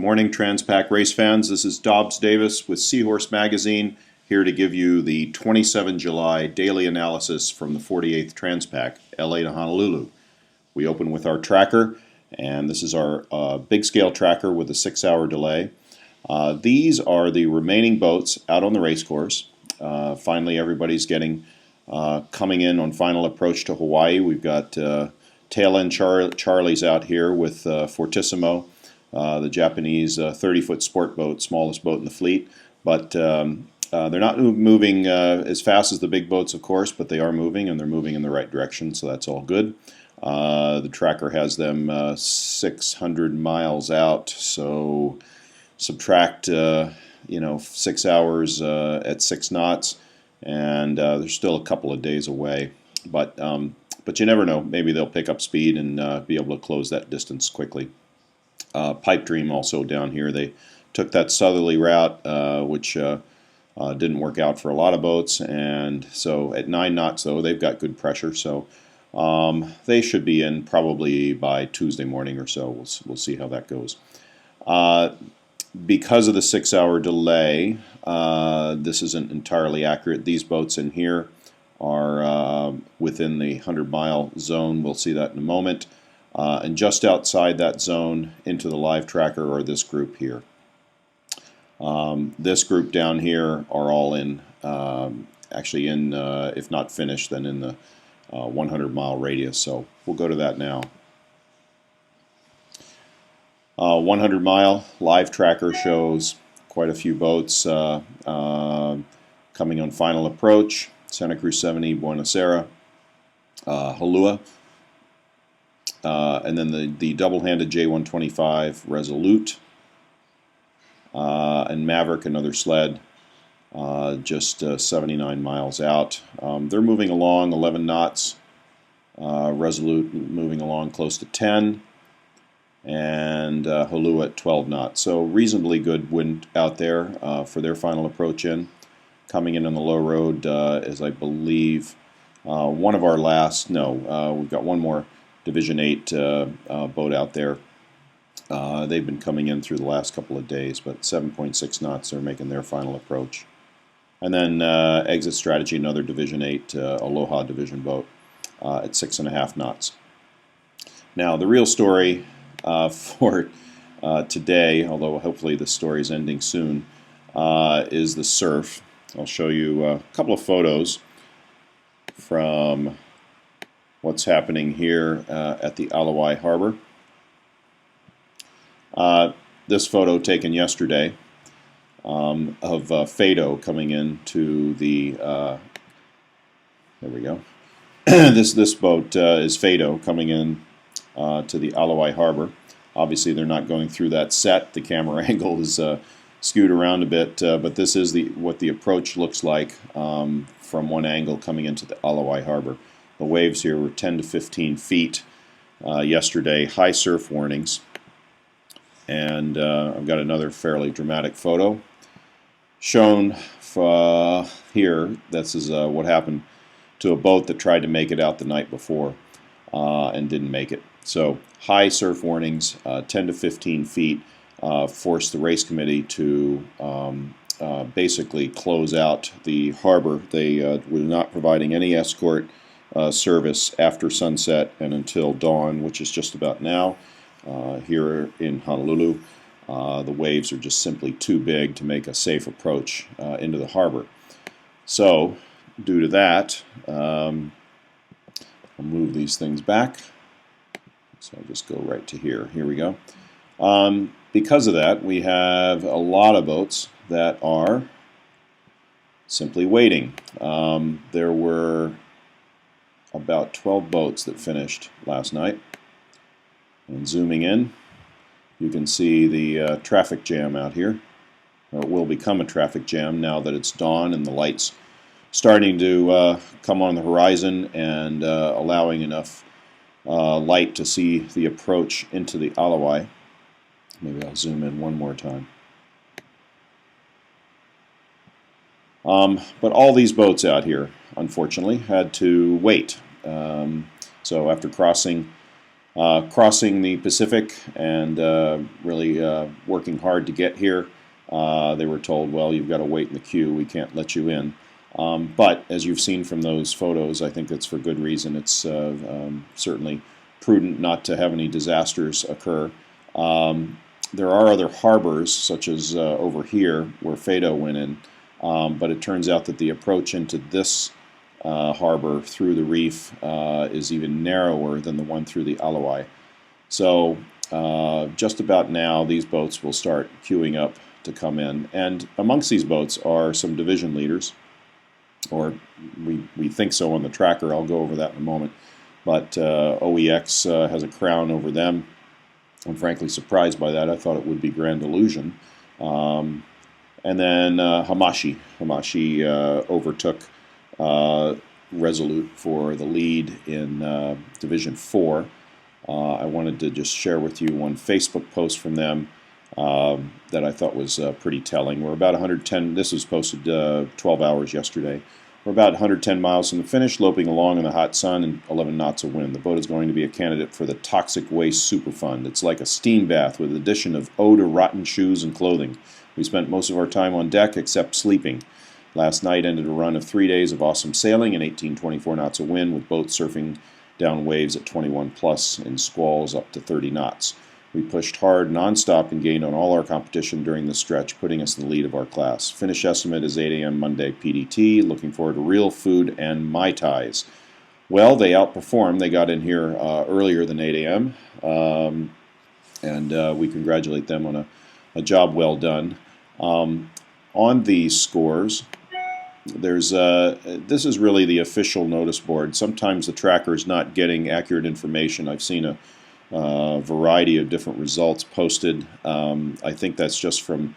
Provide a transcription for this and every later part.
morning, Transpac race fans. This is Dobbs Davis with Seahorse Magazine, here to give you the 27 July daily analysis from the 48th Transpac, LA to Honolulu. We open with our tracker, and this is our big scale tracker with a 6-hour delay. These are the remaining boats out on the race course. Finally, everybody's coming in on final approach to Hawaii. We've got tail end Charlie's out here with Fortissimo, the Japanese 30-foot sport boat, smallest boat in the fleet. But they're not moving as fast as the big boats, of course, but they are moving, and they're moving in the right direction, so that's all good. The tracker has them 600 miles out, so subtract 6 hours at 6 knots, and they're still a couple of days away. But you never know. Maybe they'll pick up speed and be able to close that distance quickly. Pipe Dream also down here. They took that southerly route, which didn't work out for a lot of boats, and so at 9 knots though, they've got good pressure, so they should be in probably by Tuesday morning or so. We'll see how that goes. Because of the 6-hour delay, this isn't entirely accurate. These boats in here are within the 100-mile zone. We'll see that in a moment. And just outside that zone into the live tracker are this group here. This group down here are all in, actually in, if not finished, then in the 100-mile radius. So we'll go to that now. 100-mile live tracker shows quite a few boats coming on final approach. Santa Cruz 70, Buenos Aires, Holua, and then the double-handed J125 Resolute, and Maverick, another sled, just 79 miles out. They're moving along 11 knots. Resolute moving along close to 10, and Holua at 12 knots. So reasonably good wind out there for their final approach in. Coming in on the low road is, I believe, one of our last, we've got one more Division 8 boat out there. They've been coming in through the last couple of days, but 7.6 knots, they're making their final approach. And then Exit Strategy, another Division 8 Aloha Division boat at 6.5 knots. Now, the real story for today, although hopefully the story is ending soon, is the surf. I'll show you a couple of photos from what's happening here at the Alawai Harbor. This photo taken yesterday of Fado coming into the, there we go. This boat is Fado coming in to the Alawai Harbor. Obviously they're not going through that set. The camera angle is skewed around a bit, but this is what the approach looks like from one angle coming into the Alawai Harbor. The waves here were 10 to 15 feet yesterday, high surf warnings. And I've got another fairly dramatic photo shown here. This is what happened to a boat that tried to make it out the night before and didn't make it. So high surf warnings, 10 to 15 feet, forced the race committee to basically close out the harbor. They were not providing any escort service after sunset and until dawn, which is just about now. Here in Honolulu, the waves are just simply too big to make a safe approach into the harbor. So, due to that, I'll move these things back. So I'll just go right to here. Here we go. Because of that, we have a lot of boats that are simply waiting. There were about 12 boats that finished last night. And zooming in, you can see the traffic jam out here, or it will become a traffic jam now that it's dawn and the lights starting to come on the horizon and allowing enough light to see the approach into the Alawai. Maybe I'll zoom in one more time. But all these boats out here, unfortunately, had to wait. So after crossing crossing the Pacific and really working hard to get here. They were told, well, you've got to wait in the queue. We can't let you in. But as you've seen from those photos, I think it's for good reason. It's certainly prudent not to have any disasters occur. There are other harbors, such as over here, where Fado went in. But it turns out that the approach into this harbor through the reef is even narrower than the one through the Alawai. So just about now, these boats will start queuing up to come in. And amongst these boats are some division leaders, or we think so on the tracker. I'll go over that in a moment. But OEX has a crown over them. I'm frankly surprised by that. I thought it would be Grand Illusion. And then Hamashi. Hamashi overtook Resolute for the lead in Division 4. I wanted to just share with you one Facebook post from them that I thought was pretty telling. We're about 110, this was posted 12 hours yesterday. We're about 110 miles from the finish, loping along in the hot sun and 11 knots of wind. The boat is going to be a candidate for the Toxic Waste Superfund. It's like a steam bath with the addition of eau to rotten shoes and clothing. We spent most of our time on deck except sleeping. Last night ended a run of 3 days of awesome sailing and 18-24 knots of wind, with boats surfing down waves at 21 plus and squalls up to 30 knots. We pushed hard nonstop and gained on all our competition during the stretch, putting us in the lead of our class. Finish estimate is 8 a.m. Monday PDT. Looking forward to real food and Mai Tais. Well, they outperformed. They got in here earlier than 8 a.m. And we congratulate them on a job well done. On these scores, there's this is really the official notice board. Sometimes the tracker is not getting accurate information. I've seen a variety of different results posted. I think that's just from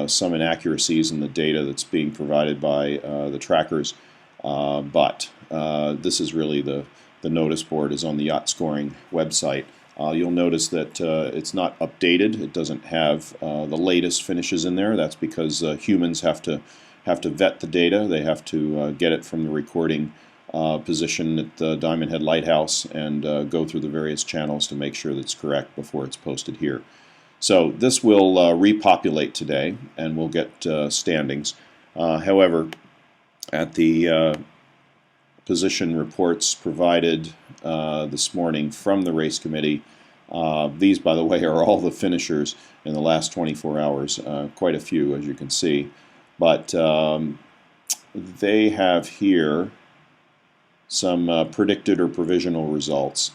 some inaccuracies in the data that's being provided by the trackers. But this is really the notice board is on the yacht scoring website. You'll notice that it's not updated. It doesn't have the latest finishes in there. That's because humans have to vet the data. They have to get it from the recording position at the Diamond Head Lighthouse and go through the various channels to make sure that it's correct before it's posted here. So this will repopulate today, and we'll get standings. However, at the position reports provided this morning from the race committee, these, by the way, are all the finishers in the last 24 hours, quite a few, as you can see. But they have here some predicted or provisional results,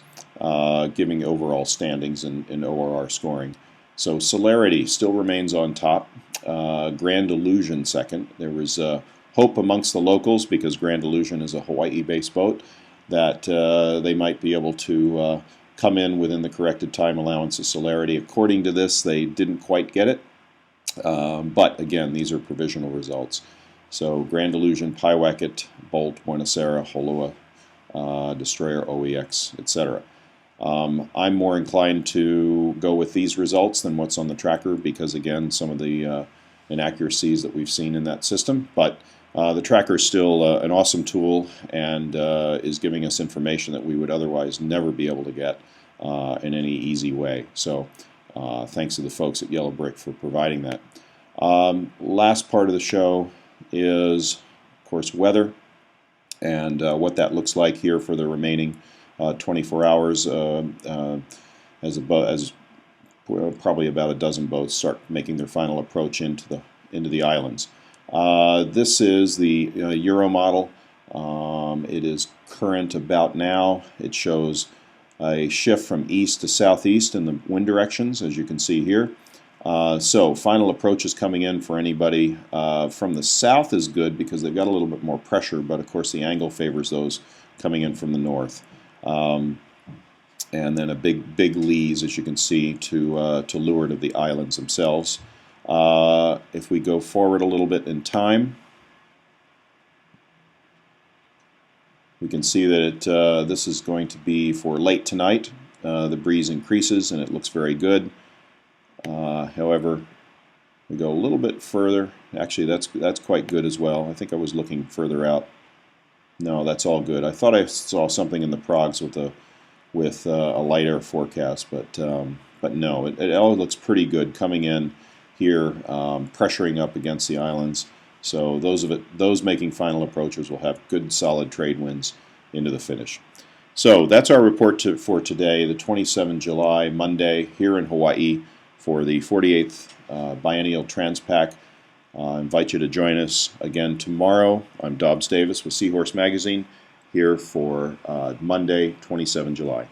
giving overall standings in ORR scoring. So Celerity still remains on top. Grand Illusion second. There was hope amongst the locals, because Grand Illusion is a Hawaii-based boat, that they might be able to come in within the corrected time allowance of Celerity. According to this, they didn't quite get it. But again, these are provisional results. So Grand Illusion, Paiwacket, Bolt, Buena Sera, Holua, Destroyer, OEX, etc. I'm more inclined to go with these results than what's on the tracker, because again, some of the inaccuracies that we've seen in that system. But the tracker is still an awesome tool, and is giving us information that we would otherwise never be able to get in any easy way. So thanks to the folks at Yellow Brick for providing that. Last part of the show is, of course, weather, and what that looks like here for the remaining 24 hours as probably about a dozen boats start making their final approach into the islands. This is the Euro model. It is current about now. It shows a shift from east to southeast in the wind directions, as you can see here. So final approach is coming in for anybody from the south is good, because they've got a little bit more pressure, but of course the angle favors those coming in from the north. And then a big lees, as you can see, to leeward of the islands themselves. If we go forward a little bit in time, we can see that this is going to be for late tonight. The breeze increases and it looks very good. However, we go a little bit further. Actually, that's quite good as well. I think I was looking further out. No, that's all good. I thought I saw something in the progs with with a lighter forecast, but no, it all looks pretty good coming in here, pressuring up against the islands. So those making final approaches will have good, solid trade winds into the finish. So that's our report for today, the 27th July, Monday, here in Hawaii for the 48th biennial Transpac. I invite you to join us again tomorrow. I'm Dobbs Davis with Seahorse Magazine, here for Monday, 27 July.